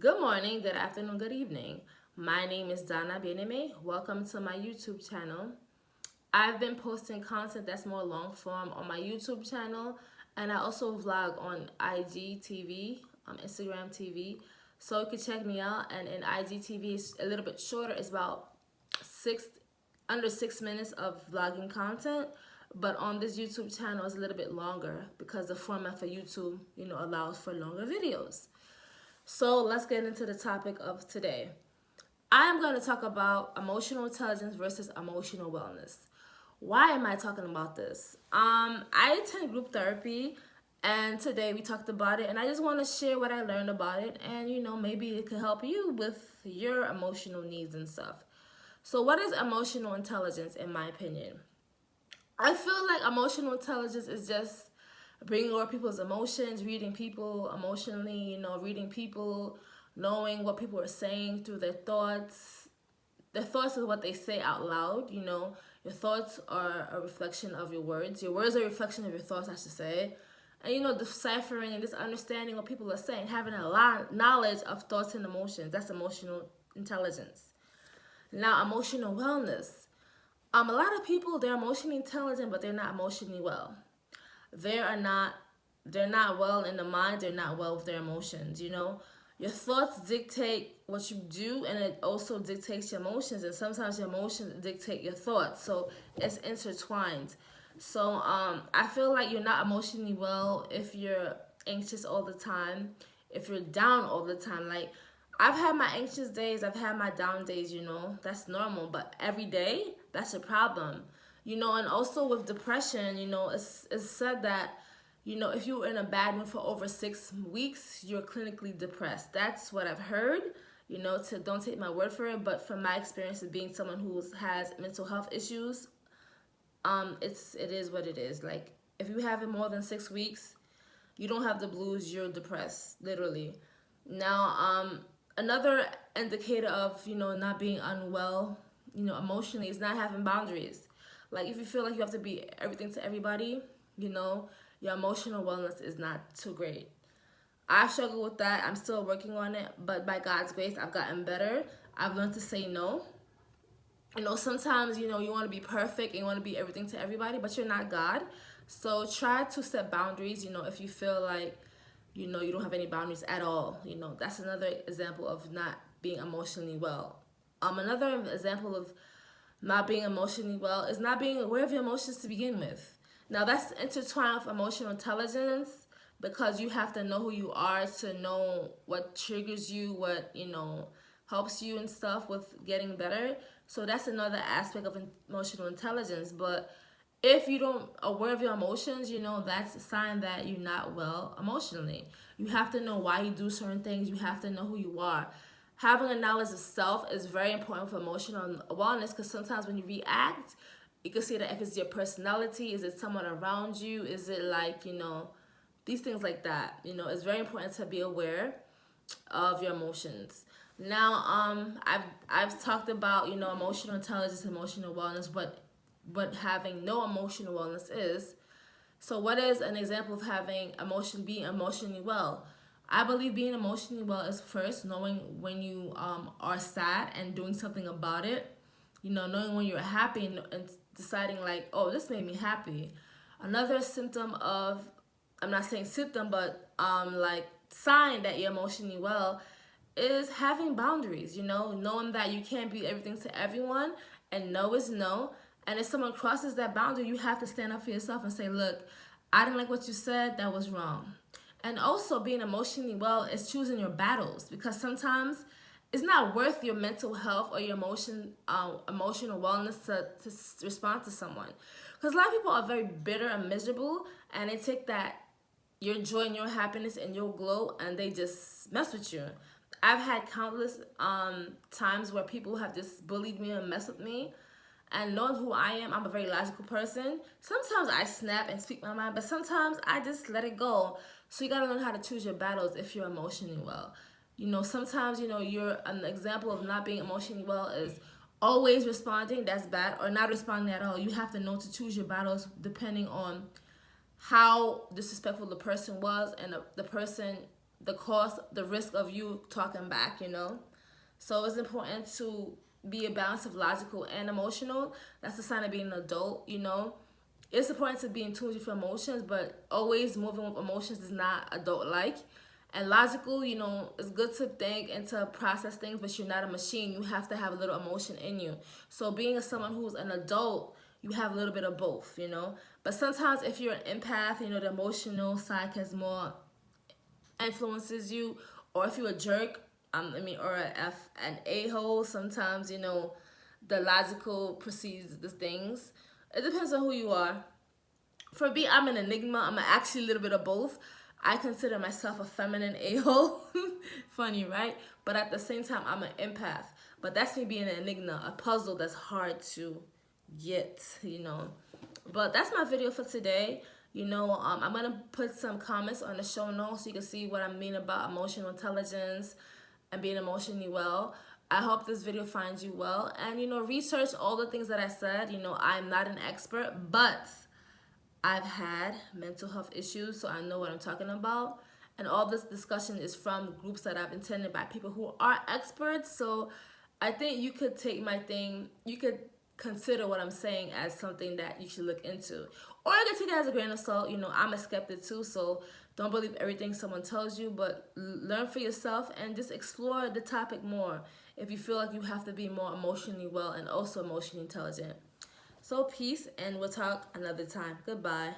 Good morning, good afternoon, good evening. My name is Donna Bien-Aime. Welcome to my YouTube channel. I've been posting content that's more long form on my YouTube channel, and I also vlog on IGTV, Instagram TV. So you can check me out. And in IGTV, it's a little bit shorter. It's about six under 6 minutes of vlogging content. But on this YouTube channel, it's a little bit longer because the format for YouTube, allows for longer videos. So let's get into the topic of today. I am going to talk about emotional intelligence versus emotional wellness. Why am I talking about this? I attend group therapy, and today we talked about it, and I just want to share what I learned about it, and maybe it could help you with your emotional needs and stuff. So, what is emotional intelligence, in my opinion? I feel like emotional intelligence is just bringing over people's emotions, reading people emotionally, reading people, knowing what people are saying through their thoughts. Their thoughts is what they say out loud. Your thoughts are a reflection of your words. Your words are a reflection of your thoughts, I should say. And deciphering and just understanding what people are saying, having a lot of knowledge of thoughts and emotions. That's emotional intelligence. Now, emotional wellness. A lot of people, they're emotionally intelligent, but they're not emotionally well. They are not they're not well in the mind, they're not well with their emotions. Your thoughts dictate what you do, and it also dictates your emotions, and sometimes your emotions dictate your thoughts, so it's intertwined. So I feel like you're not emotionally well if you're anxious all the time, if you're down all the time. Like, I've had my anxious days, I've had my down days. That's normal, but every day, that's a problem. And also with depression, it's said that, if you're in a bad mood for over 6 weeks, you're clinically depressed. That's what I've heard. To don't take my word for it, but from my experience of being someone who has mental health issues, it is what it is. Like, if you have it more than 6 weeks, you don't have the blues, you're depressed, literally. Now, another indicator of, not being unwell, emotionally, is not having boundaries. Like, if you feel like you have to be everything to everybody, your emotional wellness is not too great. I struggle with that. I'm still working on it, but by God's grace, I've gotten better. I've learned to say no. Sometimes, you want to be perfect and you want to be everything to everybody, but you're not God. So try to set boundaries, if you feel like, you don't have any boundaries at all. That's another example of not being emotionally well. Another example of not being emotionally well is not being aware of your emotions to begin with. Now, that's intertwined with emotional intelligence because you have to know who you are to know what triggers you, what, helps you and stuff with getting better. So that's another aspect of emotional intelligence. But if you don't aware of your emotions, that's a sign that you're not well emotionally. You have to know why you do certain things. You have to know who you are. Having a knowledge of self is very important for emotional wellness, because sometimes when you react, you can see that if it's your personality, is it someone around you, is it like, these things like that. It's very important to be aware of your emotions. Now, I've talked about, emotional intelligence, emotional wellness, but having no emotional wellness is. So what is an example of being emotionally well? I believe being emotionally well is first knowing when you are sad and doing something about it. Knowing when you're happy and deciding like, oh, this made me happy. Another symptom of, I'm not saying symptom, but like sign that you're emotionally well is having boundaries. Knowing that you can't be everything to everyone, and no is no. And if someone crosses that boundary, you have to stand up for yourself and say, look, I didn't like what you said, that was wrong. And also, being emotionally well is choosing your battles, because sometimes it's not worth your mental health or your emotional wellness to respond to someone. Because a lot of people are very bitter and miserable, and they take that your joy and your happiness and your glow, and they just mess with you. I've had countless times where people have just bullied me and messed with me. And knowing who I am, I'm a very logical person. Sometimes I snap and speak my mind, but sometimes I just let it go. So you gotta learn how to choose your battles if you're emotionally well. Sometimes, you're an example of not being emotionally well is always responding, that's bad, or not responding at all. You have to know to choose your battles depending on how disrespectful the person was, and the person the risk of you talking back, you know. So it's important to be a balance of logical and emotional. That's a sign of being an adult, you know. It's important to be in tune with your emotions, but always moving with emotions is not adult-like. And logical, you know, it's good to think and to process things, but you're not a machine. You have to have a little emotion in you. So being a someone who's an adult, you have a little bit of both, you know. But sometimes if you're an empath, you know, the emotional side has more influences you, or if you're a jerk, or an a-hole, sometimes, you know, the logical precedes the things. It depends on who you are. For me, I'm an enigma. I'm actually a little bit of both. I consider myself a feminine a-hole. Funny, right? But at the same time, I'm an empath. But that's me being an enigma, a puzzle that's hard to get, you know. But that's my video for today. You know, I'm going to put some comments on the show notes so you can see what I mean about emotional intelligence and being emotionally well. I hope this video finds you well. And, you know, research all the things that I said. You know, I'm not an expert, but I've had mental health issues, so I know what I'm talking about. And all this discussion is from groups that I've attended by people who are experts. So I think you could take my thing, you could consider what I'm saying as something that you should look into. Or you can take it as a grain of salt. You know, I'm a skeptic too, so don't believe everything someone tells you, but learn for yourself and just explore the topic more if you feel like you have to be more emotionally well and also emotionally intelligent. So peace, and we'll talk another time. Goodbye.